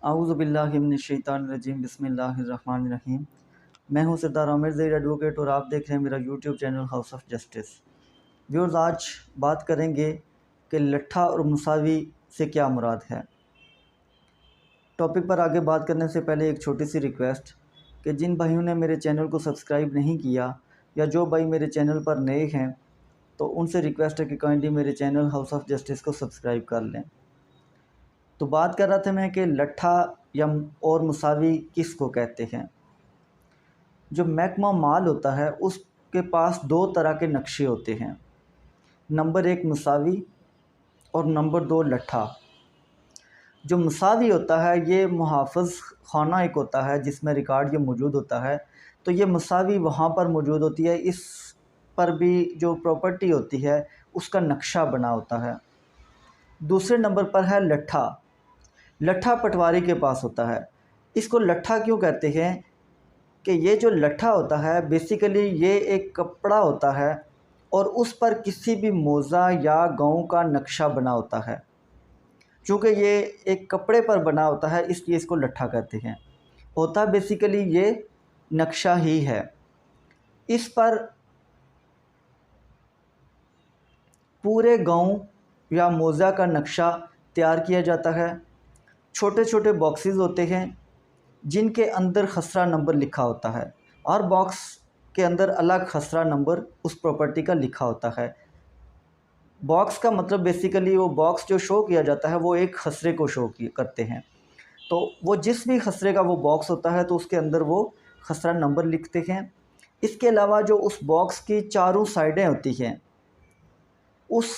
आऊज़ु बिल्लाहि मिनश्शैतानिर्रजीम बिस्मिल्लाहिर्रहमानिर्रहीम। मैं हूं सरदार आमिर ज़हीर एडवोकेट और आप देख रहे हैं मेरा YouTube channel house of justice. Viewers, आज बात करेंगे कि लट्ठा और मुसावी से क्या मुराद है। टॉपिक पर आगे बात करने से पहले एक छोटी सी रिक्वेस्ट कि जिन भाइयों ने मेरे चैनल को सब्सक्राइब नहीं किया या जो भाई मेरे चैनल पर नए हैं तो उनसे रिक्वेस्ट है कि काइंडली मेरे चैनल हाउस ऑफ जस्टिस को सब्सक्राइब कर लें। तो बात कर रहा था मैं कि लट्ठा या और मुसावी किस को कहते हैं। जो महकमा माल होता है उसके पास दो तरह के नक्शे होते हैं, नंबर एक मुसावी और नंबर दो लट्ठा। जो मुसावी होता है ये मुहाफ़िज़ खाना एक होता है जिसमें रिकॉर्ड ये मौजूद होता है, तो ये मुसावी वहाँ पर मौजूद होती है, इस पर भी जो प्रॉपर्टी होती है उसका नक्शा बना होता है। दूसरे नंबर पर है लट्ठा। लट्ठा पटवारी के पास होता है। इसको लट्ठा क्यों कहते हैं कि ये जो लट्ठा होता है बेसिकली ये एक कपड़ा होता है और उस पर किसी भी मौज़ा या गाँव का नक्शा बना होता है। चूँकि ये एक कपड़े पर बना होता है इसलिए इसको लट्ठा कहते हैं। होता बेसिकली ये नक्शा ही है। इस पर पूरे गाँव या मौज़ा का नक्शा तैयार किया जाता है। छोटे छोटे बॉक्सेस होते हैं जिनके अंदर खसरा नंबर लिखा होता है और बॉक्स के अंदर अलग खसरा नंबर उस प्रॉपर्टी का लिखा होता है। बॉक्स का मतलब बेसिकली वो बॉक्स जो शो किया जाता है वो एक खसरे को शो करते हैं, तो वो जिस भी खसरे का वो बॉक्स होता है तो उसके अंदर वो खसरा नंबर लिखते हैं। इसके अलावा जो उस बॉक्स की चारों साइडें होती हैं उस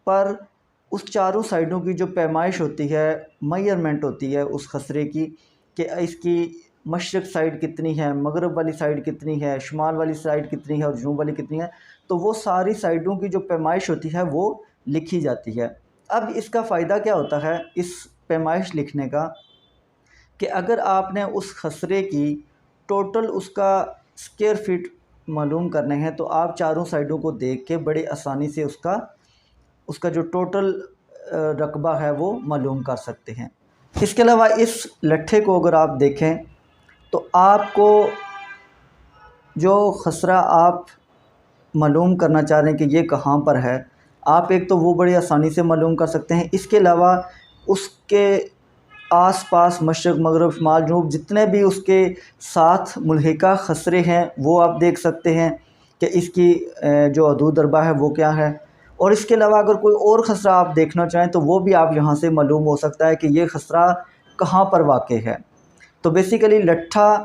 पर उस चारों साइडों की जो पैमाइश होती है, मेजरमेंट होती है उस खसरे की कि इसकी मशरक़ साइड कितनी है, मगरब वाली साइड कितनी है, शुमाल वाली साइड कितनी है और जनूब वाली कितनी है, तो वो सारी साइडों की जो पैमाइश होती है वो लिखी जाती है। अब इसका फ़ायदा क्या होता है इस पैमाइश लिखने का कि अगर आपने उस खसरे की टोटल उसका स्क्वायर फीट मालूम करने हैं तो आप चारों साइडों को देख के बड़े आसानी से उसका जो टोटल रकबा है वो मालूम कर सकते हैं। इसके अलावा इस लट्ठे को अगर आप देखें तो आपको जो खसरा आप मालूम करना चाह रहे हैं कि ये कहाँ पर है, आप एक तो वो बड़ी आसानी से मालूम कर सकते हैं। इसके अलावा उसके आस-पास मशरक़, मगरब, शुमाल, जनूब जितने भी उसके साथ मुल्हिका खसरे हैं वो आप देख सकते हैं कि इसकी जो हदूद अरबा है वो क्या है। और इसके अलावा अगर कोई और खसरा आप देखना चाहें तो वो भी आप यहाँ से मालूम हो सकता है कि ये खसरा कहाँ पर वाक़ है। तो बेसिकली लट्ठा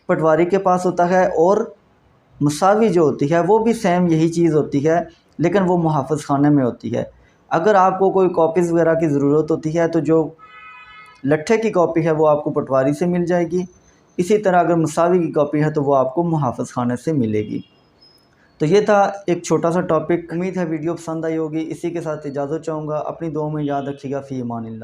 पटवारी के पास होता है और मुसावी जो होती है वो भी सेम यही चीज़ होती है, लेकिन वो मुहाफ़िज़ खाने में होती है। अगर आपको कोई कॉपीज़ वगैरह की ज़रूरत होती है तो जो लट्ठे की कॉपी है वो आपको पटवारी से मिल जाएगी। इसी तरह अगर मुसावी की कॉपी है तो वो आपको मुहाफ़िज़ खाने से मिलेगी। तो ये था एक छोटा सा टॉपिक। उम्मीद है वीडियो पसंद आई होगी। इसी के साथ इजाज़त चाहूँगा। अपनी दुआ में याद रखिएगा। फ़ी अमानिल्लाह।